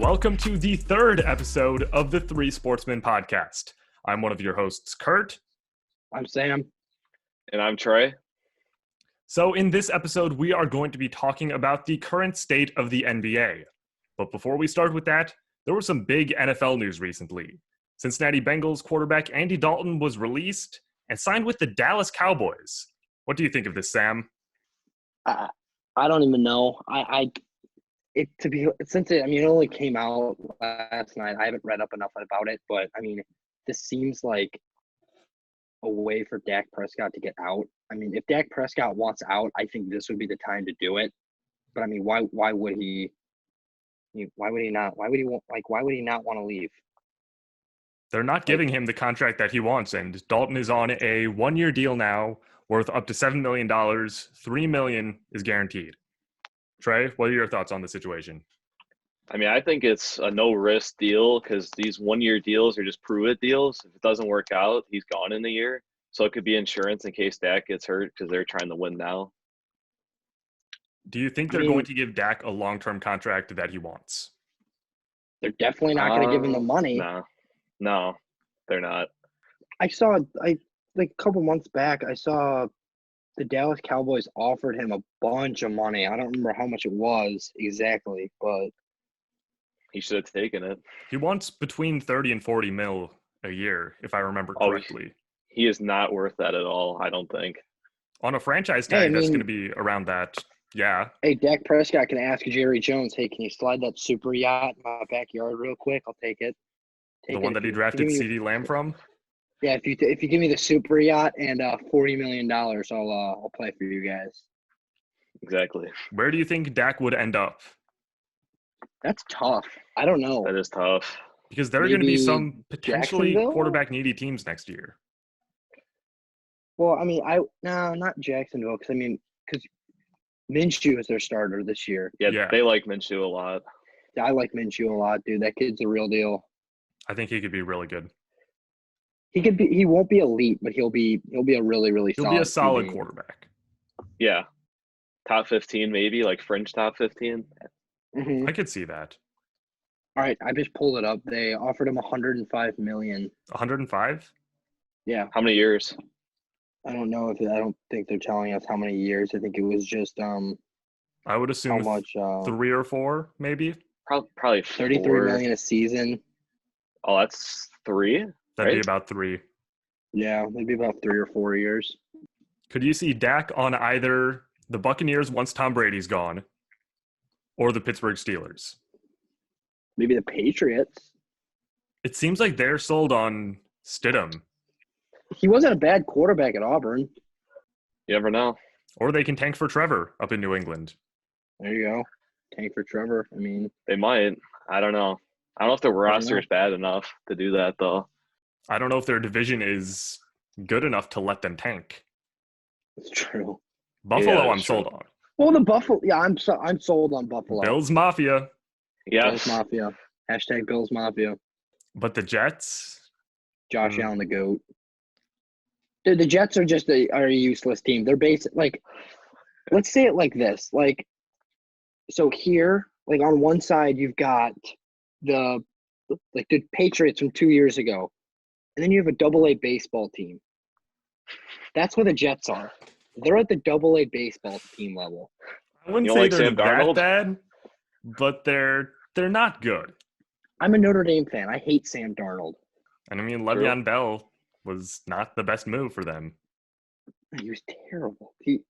Welcome to the third episode of the Three Sportsmen podcast. I'm one of your hosts, Kurt. I'm Sam. And I'm Trey. So in this episode, we are going to be talking about the current state of the NBA. But before we start with that, there was some big NFL news recently. Cincinnati Bengals quarterback Andy Dalton was released and signed with the Dallas Cowboys. What do you think of this, Sam? I don't even know. It only came out last night. I haven't read up enough about it, but I mean, this seems like a way for Dak Prescott to get out. I mean, if Dak Prescott wants out, I think this would be the time to do it. But I mean, why would he? Why would he not? Why would he not want to leave? They're not giving him the contract that he wants, and Dalton is on a one-year deal now worth up to $7 million. $3 million is guaranteed. Trey, what are your thoughts on the situation? I mean, I think it's a no-risk deal because these one-year deals are just prove-it deals. If it doesn't work out, he's gone in a year. So it could be insurance in case Dak gets hurt because they're trying to win now. Do you think they're going to give Dak a long-term contract that he wants? They're definitely not going to give him the money. No, they're not. A couple months back, I saw the Dallas Cowboys offered him a bunch of money. I don't remember how much it was exactly, but he should have taken it. He wants between 30 and 40 mil a year, if I remember correctly. He is not worth that at all, I don't think. On a franchise tag, that's going to be around that. Yeah. Hey, Dak Prescott can ask Jerry Jones, hey, can you slide that super yacht in my backyard real quick? I'll take it. The one that he drafted CeeDee Lamb from? Yeah, if you give me the super yacht and $40 million, I'll play for you guys. Exactly. Where do you think Dak would end up? That's tough. I don't know. That is tough. Because there are going to be some potentially quarterback-needy teams next year. Well, I mean, not Jacksonville, because Minshew is their starter this year. Yeah, they like Minshew a lot. I like Minshew a lot, dude. That kid's the real deal. I think he could be really good. He won't be elite, but he'll be a really, really solid. He'll be a solid quarterback. Yeah. Top 15 maybe, like fringe top 15. Mm-hmm. I could see that. All right, I just pulled it up. They offered him $105 million. 105? Yeah. How many years? I don't know I don't think they're telling us how many years. I think it was just I would assume how much 3 or 4 maybe. Probably 33 million a season. Oh, that's 3? That'd be about 3. Yeah, maybe about 3 or 4 years. Could you see Dak on either the Buccaneers once Tom Brady's gone or the Pittsburgh Steelers? Maybe the Patriots. It seems like they're sold on Stidham. He wasn't a bad quarterback at Auburn. You never know. Or they can tank for Trevor up in New England. There you go. Tank for Trevor. I mean, they might. I don't know. I don't know if the roster is bad enough to do that, though. I don't know if their division is good enough to let them tank. It's true. Buffalo, I'm sold on. Well, the Buffalo, yeah, I'm sold on Buffalo. Bills Mafia. Yes. Bills Mafia. Hashtag Bills Mafia. But the Jets? Josh Allen, the GOAT. Dude, the Jets are just a useless team. They're let's say it like this. So here, on one side, you've got the Patriots from 2 years ago. And then you have a double-A baseball team. That's what the Jets are. They're at the double-A baseball team level. I wouldn't say they're that bad, but they're not good. I'm a Notre Dame fan. I hate Sam Darnold. And I mean, Le'Veon Bell was not the best move for them. He was terrible. He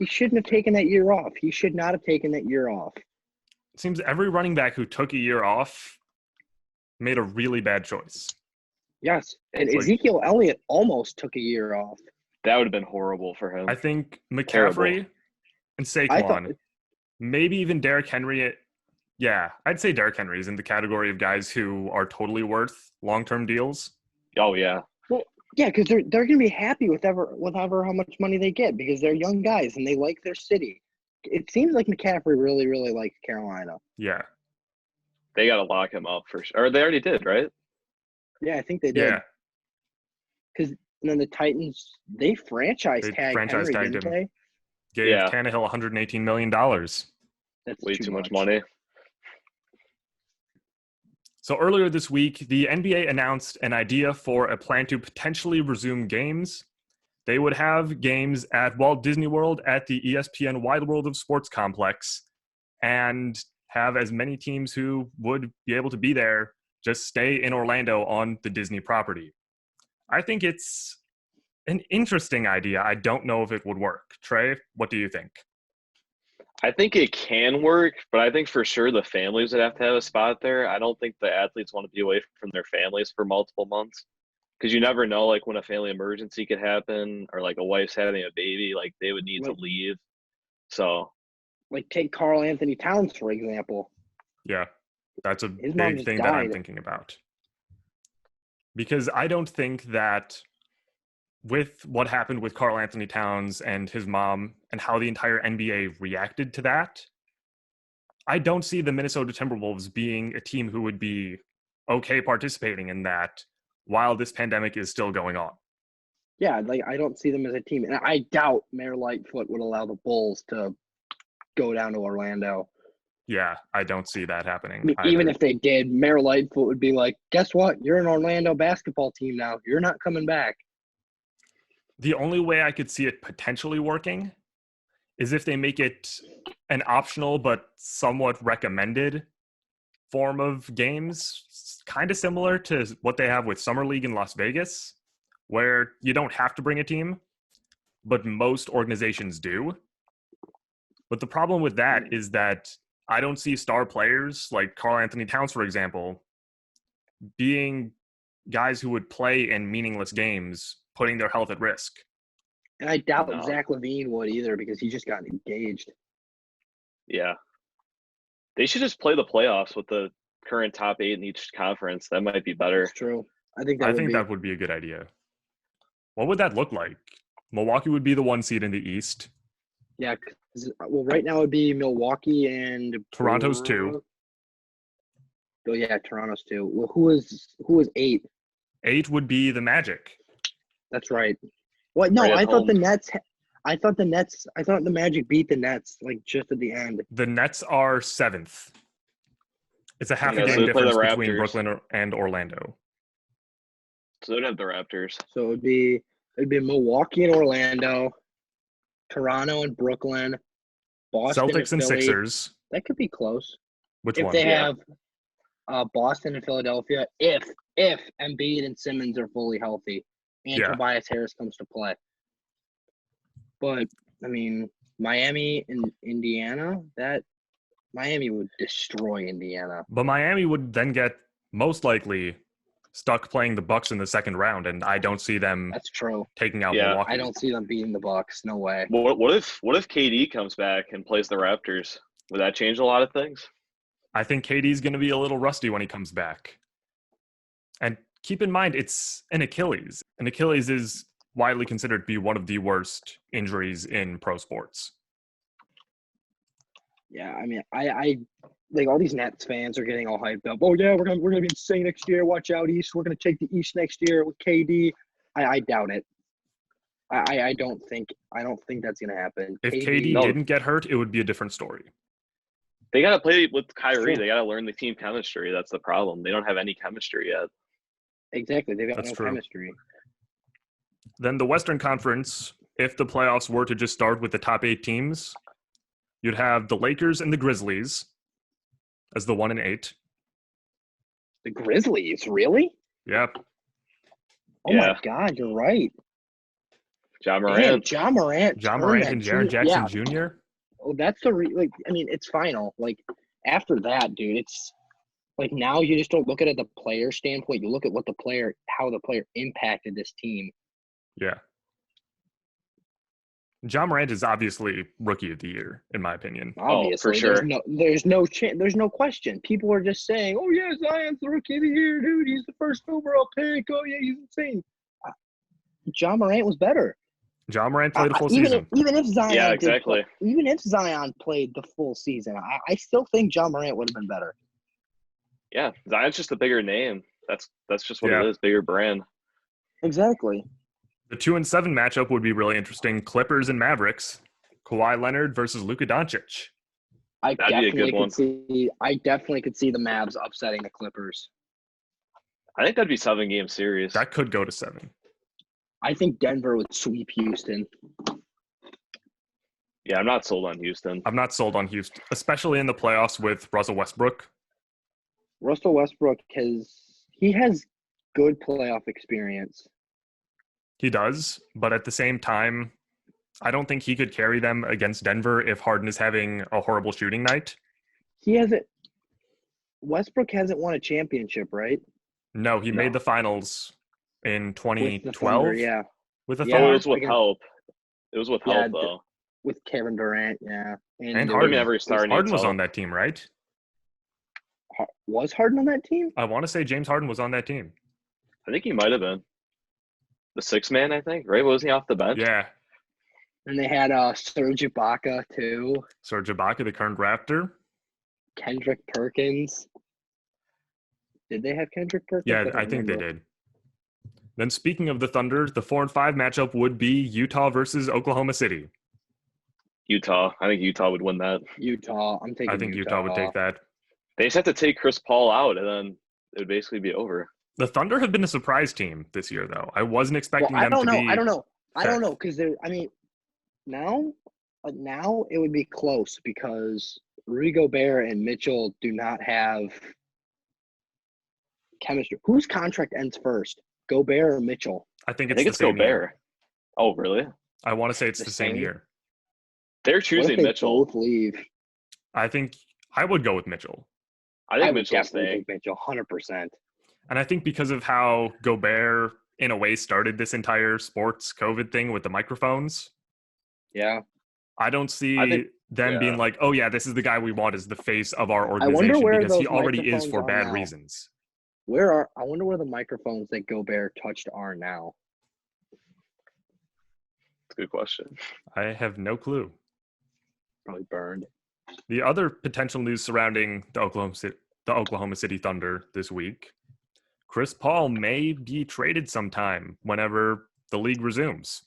shouldn't have taken that year off. He should not have taken that year off. It seems every running back who took a year off made a really bad choice. Yes, and Ezekiel Elliott almost took a year off. That would have been horrible for him. I think McCaffrey and Saquon, maybe even Derrick Henry. Yeah, I'd say Derrick Henry is in the category of guys who are totally worth long-term deals. Oh, yeah. Well, yeah, because they're going to be happy with whatever how much money they get because they're young guys and they like their city. It seems like McCaffrey really, really likes Carolina. Yeah. They got to lock him up for sure. Or they already did, right? Yeah, I think they did. Yeah. Because then the Titans, they franchise tagged Henry, didn't they? Gave Tannehill $118 million. That's way too much money. So earlier this week, the NBA announced an idea for a plan to potentially resume games. They would have games at Walt Disney World at the ESPN Wide World of Sports complex and have as many teams who would be able to be there just stay in Orlando on the Disney property. I think it's an interesting idea. I don't know if it would work. Trey, what do you think? I think it can work, but I think for sure the families would have to have a spot there. I don't think the athletes want to be away from their families for multiple months because you never know, like when a family emergency could happen or like a wife's having a baby, like they would need to leave. So, like take Carl Anthony Towns, for example. Yeah, that's a His mom big just thing that I'm died. thinking about. Because I don't think that with what happened with Carl Anthony Towns and his mom and how the entire NBA reacted to that, I don't see the Minnesota Timberwolves being a team who would be okay participating in that while this pandemic is still going on. Yeah, like I don't see them as a team. And I doubt Mayor Lightfoot would allow the Bulls to go down to Orlando. Yeah, I don't see that happening. I mean, even if they did, Mayor Lightfoot would be like, guess what? You're an Orlando basketball team now. You're not coming back. The only way I could see it potentially working is if they make it an optional but somewhat recommended form of games, kind of similar to what they have with Summer League in Las Vegas, where you don't have to bring a team, but most organizations do. But the problem with that is that I don't see star players like Carl Anthony Towns, for example, being guys who would play in meaningless games, putting their health at risk. And I doubt Zach LaVine would either because he just got engaged. Yeah. They should just play the playoffs with the current top 8 in each conference. That might be better. That's true. I think that would be a good idea. What would that look like? Milwaukee would be the 1 seed in the East. Yeah. Well, right now it would be Milwaukee and Toronto's 2. Oh yeah, Toronto's 2. Well, who is 8? 8 would be the Magic. That's right. What? No, I thought the Nets. I thought the Magic beat the Nets like just at the end. The Nets are 7th. It's a half a so game difference the between Brooklyn and Orlando. So they'd have the Raptors. So it'd be Milwaukee and Orlando, Toronto and Brooklyn, Boston Celtics and Philly. Sixers. That could be close. Which if one? They have Boston and Philadelphia. If Embiid and Simmons are fully healthy and Tobias Harris comes to play. But I mean, Miami and Indiana. Miami would destroy Indiana. But Miami would then get most likely stuck playing the Bucks in the second round, and I don't see them. That's true. Taking out Milwaukee. I don't see them beating the Bucks. No way. What if KD comes back and plays the Raptors? Would that change a lot of things? I think KD's going to be a little rusty when he comes back. And keep in mind, it's an Achilles. An Achilles is widely considered to be one of the worst injuries in pro sports. Yeah, I mean, I like all these Nets fans are getting all hyped up. Oh yeah, we're gonna be insane next year. Watch out, East. We're gonna take the East next year with KD. I doubt it. I don't think that's gonna happen. If KD didn't get hurt, it would be a different story. They gotta play with Kyrie. They gotta learn the team chemistry. That's the problem. They don't have any chemistry yet. Exactly, they've got no chemistry. Then the Western Conference, if the playoffs were to just start with the top 8 teams, you'd have the Lakers and the Grizzlies as the 1 and 8. The Grizzlies, really? Yep. Oh my God, you're right. John Morant. John Morant and Jaren Jackson Jr. Oh, that's I mean, it's final. Like after that, dude, it's like now you just don't look at it the player standpoint. You look at how the player impacted this team. Yeah. John Morant is obviously rookie of the year, in my opinion. Obviously, for sure. There's no question. People are just saying, "Oh yeah, Zion's the rookie of the year, dude. He's the first overall pick. Oh yeah, he's insane." John Morant was better. John Morant played a full season. Even if Zion played the full season, I still think John Morant would have been better. Yeah, Zion's just a bigger name. That's just what it is, bigger brand. Exactly. The 2 and 7 matchup would be really interesting. Clippers and Mavericks. Kawhi Leonard versus Luka Doncic. I definitely could see the Mavs upsetting the Clippers. I think that'd be 7-game series. That could go to 7. I think Denver would sweep Houston. Yeah, I'm not sold on Houston. I'm not sold on Houston, especially in the playoffs with Russell Westbrook. Russell Westbrook has good playoff experience. He does, but at the same time, I don't think he could carry them against Denver if Harden is having a horrible shooting night. Westbrook hasn't won a championship, right? No, he No. made the finals in With the 2012 Thunder, yeah. with the Yeah. Oh, Thunder. it was with Against- help. It was with Yeah, help, though. With Kevin Durant, yeah. And there Harden. was- Every star Harden needs was help. on that team, right? Was Harden on that team? I want to say James Harden was on that team. I think he might have been the 6-man. I think, right? Wasn't he off the bench? Yeah. And they had Serge Ibaka too, Serge Ibaka, the current Raptor. Kendrick Perkins. Did they have Kendrick Perkins? Yeah, don't I think they remember. did. Then speaking of the Thunder, the 4 and 5 matchup would be Utah versus Oklahoma City. Utah. I think Utah would win that. Utah. I'm taking I think Utah would take that. They just have to take Chris Paul out, and then it would basically be over. The Thunder have been a surprise team this year, though. I wasn't expecting Well, them to be. I don't know fair. because now it would be close because Rudy Gobert and Mitchell do not have chemistry. Whose contract ends first, Gobert or Mitchell? I think I it's think the it's same Gobert. year. Oh, really? I want to say it's The the same same? year. They're What if choosing they Mitchell. both leave? I think I would go with Mitchell. I I think would Mitchell's definitely staying. take Mitchell, 100%. And I think because of how Gobert, in a way, started this entire sports COVID thing with the microphones, Yeah. I don't see I think- them being yeah. like, oh, yeah, this is the guy we want as the face of our wonder organization where because he those already is microphones for are bad now. reasons. I wonder where the microphones that Gobert touched are now. That's a good question. I have no clue. Probably burned. The other potential news surrounding the Oklahoma City Thunder this week, Chris Paul may be traded sometime whenever the league resumes.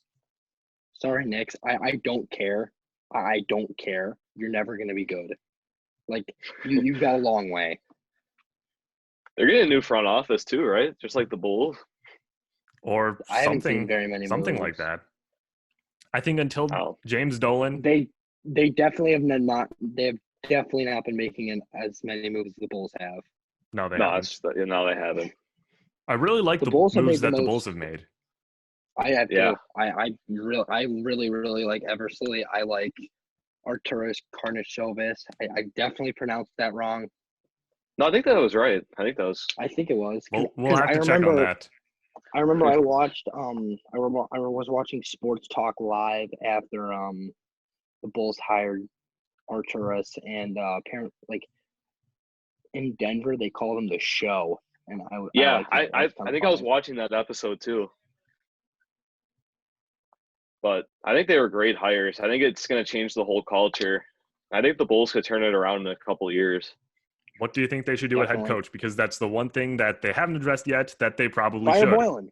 Sorry, Knicks. I don't care. I don't care. You're never going to be good. Like, you've got a long way. They're getting a new front office too, right? Just like the Bulls. Or I haven't seen something, very many something moves. like that. I think until Oh. James Dolan, They definitely have not. They have definitely not been making as many moves as the Bulls have. no, they No, haven't. no, they haven't. I really like The the Bulls have moves made the that the most. Bulls have made. I have Yeah. to. I really like Eversley. I like Arturas Karnisovas. I definitely pronounced that wrong. No, I think that was right. I think that was. I think it was. We'll have to check on that. I remember I watched I was watching Sports Talk Live after the Bulls hired Arturas and apparently like in Denver they called him the Show and Yeah, liked it. That I kinda think I was funny. watching that episode too. But I think they were great hires. I think it's going to change the whole culture. I think the Bulls could turn it around in a couple of years. What do you think they should do at head Definitely. coach? Because that's the one thing that they haven't addressed yet that they probably Fire should. Boylan.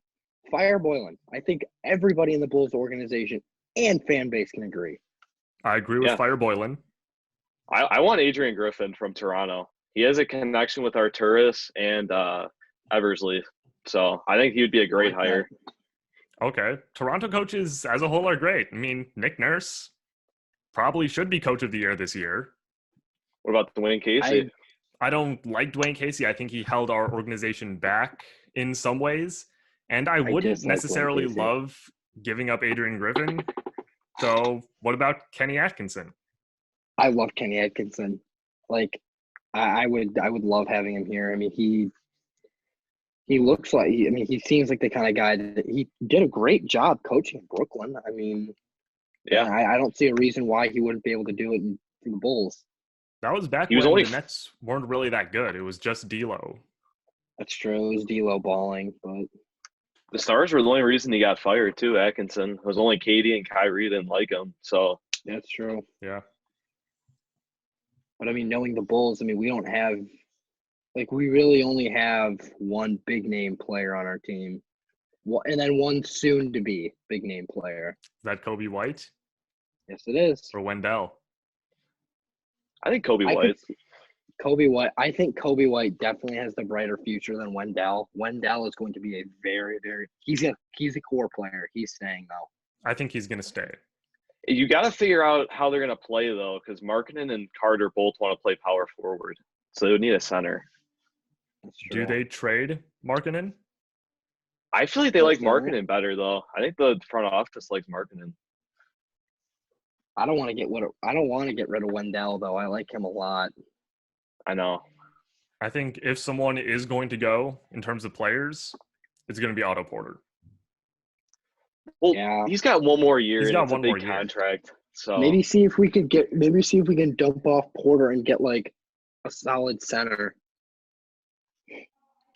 Fire Boylan. I think everybody in the Bulls organization and fan base can agree. I agree with Yeah. Fire Boylan. I want Adrian Griffin from Toronto. He has a connection with Arturas and Eversley. So I think he would be a great I like hire. Okay. Toronto coaches as a whole are great. I mean, Nick Nurse probably should be coach of the year this year. What about Dwayne Casey? I don't like Dwayne Casey. I think he held our organization back in some ways. And I wouldn't dislike Dwayne necessarily Casey. love giving up Adrian Griffin. So what about Kenny Atkinson? I love Kenny Atkinson. Like, I would love having him here. I mean, he looks like he seems like the kind of guy that he did a great job coaching in Brooklyn. I mean, Yeah. I don't see a reason why he wouldn't be able to do it for the Bulls. That was back He was when only the Nets weren't really that good. It was just D'Lo. That's true. It was D'Lo balling, but The Stars were the only reason he got fired too, Atkinson. It was only Katie and Kyrie didn't like him. So that's true. Yeah. But I mean, knowing the Bulls, I mean, we really only have one big name player on our team, and then one soon to be big name player. Is that Kobe White Yes, it is. or Wendell? I think Kobe I White. Kobe White. I think Kobe White definitely has the brighter future than Wendell. Wendell is going to be a very, very. He's a core player. He's staying though. I think he's going to stay. You got to figure out how they're going to play, though, because Markkanen and Carter both want to play power forward. So they would need a center. That's true. Do they trade Markkanen? I feel like they like Markkanen better, though. I think the front office likes Markkanen. I don't want to get rid of Wendell though. I like him a lot. I know. I think if someone is going to go in terms of players, it's going to be Otto Porter. Well, Yeah. he's got one more year. He's got it's one a big more year. contract. So Maybe see if we can dump off Porter and get like a solid center.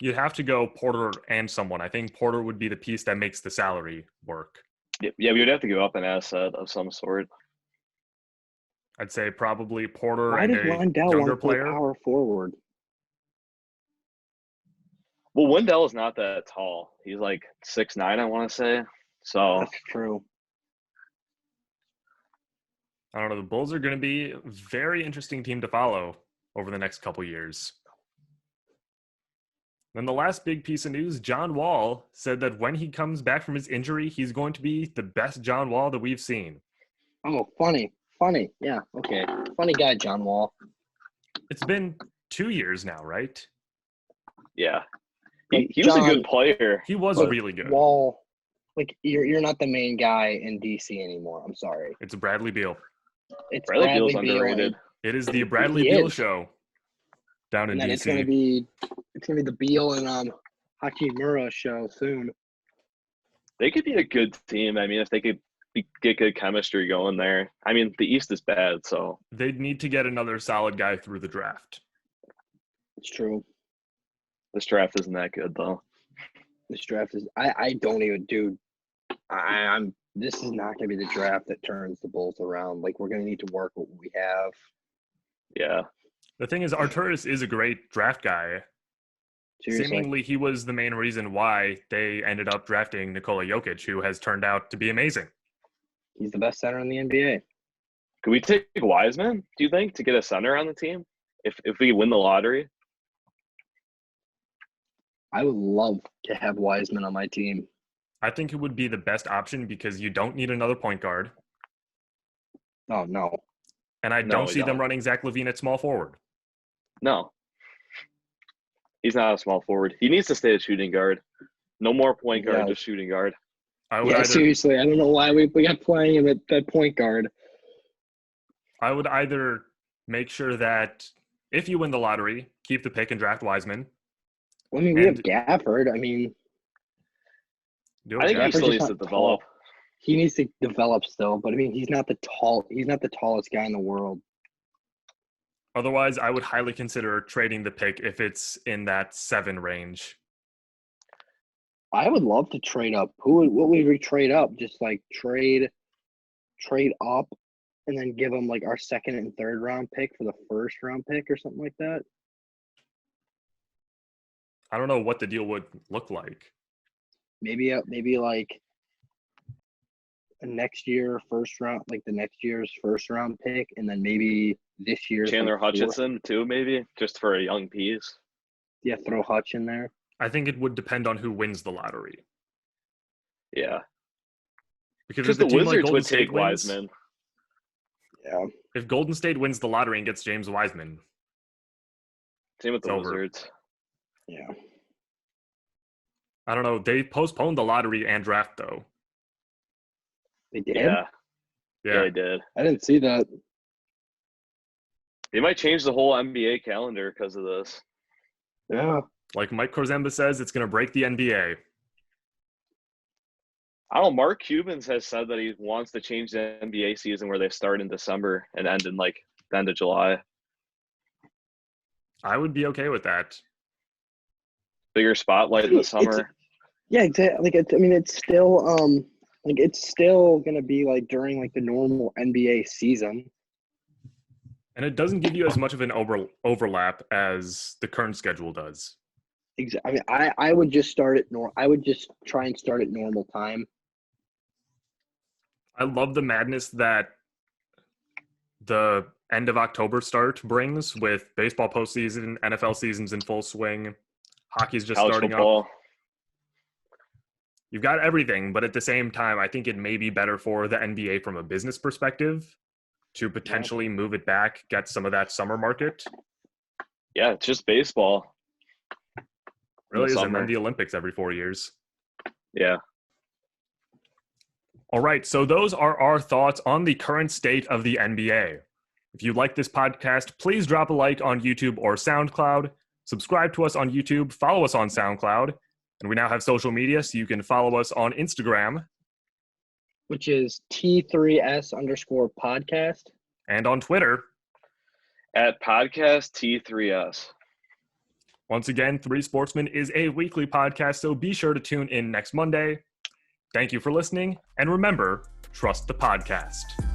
You'd have to go Porter and someone. I think Porter would be the piece that makes the salary work. yeah, we would have to give up an asset of some sort. I'd say probably Porter Why and does a Wendell younger want to play player. power forward? Well, Wendell is not that tall. He's like 6'9", I want to say. So That's true. I don't know. The Bulls are going to be a very interesting team to follow over the next couple years. Then the last big piece of news, John Wall said that when he comes back from his injury, he's going to be the best John Wall that we've seen. Oh, funny. Yeah, okay. Funny guy, John Wall. It's been 2 years now, right? yeah, Like, he was a John- good player. He was Look, really good. Wall, like you're not the main guy in DC anymore. I'm sorry. It's Bradley Beal. It's Bradley Beal's Beal, underrated. It is the Bradley He Beal is. show down in and then DC. it's gonna be the Beal and Hachimura show soon. They could be a good team. I mean, if they could get good chemistry going there. I mean, the East is bad, so They'd need to get another solid guy through the draft. It's true. this draft isn't that good, though. This draft is. I don't even, dude. I'm. This is not gonna be the draft that turns the Bulls around. Like we're gonna need to work what we have. Yeah. The thing is, Arturas is a great draft guy. Seriously. Seemingly, he was the main reason why they ended up drafting Nikola Jokic, who has turned out to be amazing. He's the best center in the NBA. Could we take Wiseman, do you think, to get a center on the team? If we win the lottery? I would love to have Wiseman on my team. I think it would be the best option because you don't need another point guard. Oh no. And I No, don't we see them don't. running Zach LaVine at small forward. No. He's not a small forward. He needs to stay a shooting guard. No more point guard, Yeah. just shooting guard. I would Yeah, either seriously. I don't know why we got playing him at point guard. I would either make sure that if you win the lottery, keep the pick and draft Wiseman. I mean, we have And- Gafford. I mean, Do I think he it. Gafford's still just needs to not develop. tall. He needs to develop still, but I mean, he's not the tallest guy in the world. Otherwise, I would highly consider trading the pick if it's in that 7 range. I would love to trade up. What would we trade up? Just like trade up and then give them like our second and third round pick for the first round pick or something like that. I don't know what the deal would look like. Maybe like a next year first round, like the next year's first round pick, and then maybe this year's Chandler like, fourth. Hutchinson, too, maybe, just for a young piece. Yeah, throw Hutch in there. I think it would depend on who wins the lottery. Yeah. Because Because if the a team like Wizards Golden would State take wins, Wiseman. Yeah. if Golden State wins the lottery and gets James Wiseman, Same with the It's over. Wizards. Yeah. I don't know. They postponed the lottery and draft, though. They did? Yeah. Yeah, Yeah. they did. I didn't see that. They might change the whole NBA calendar because of this. Yeah. Like Mike Korzemba says, it's going to break the NBA. I don't know. Mark Cubans has said that he wants to change the NBA season where they start in December and end in like the end of July. I would be okay with that. Bigger spotlight in the summer. Yeah, exactly. Like it's still gonna be like during like the normal NBA season. And it doesn't give you as much of an overlap as the current schedule does. I mean, I would just start at I would just try and start at normal time. I love the madness that the end of October start brings with baseball postseason, NFL seasons in full swing, hockey's just College starting football. up. You've got everything, but at the same time, I think it may be better for the NBA from a business perspective to potentially move it back, get some of that summer market. Yeah, it's just baseball. Really is, and summer. then the Olympics every 4 years. Yeah. All right, so those are our thoughts on the current state of the NBA. If you like this podcast, please drop a like on YouTube or SoundCloud. Subscribe to us on YouTube, follow us on SoundCloud, and we now have social media, so you can follow us on Instagram. Which is T3S_podcast. And on Twitter. At podcast T3S. Once again, Three Sportsmen is a weekly podcast, so be sure to tune in next Monday. Thank you for listening, and remember, trust the podcast.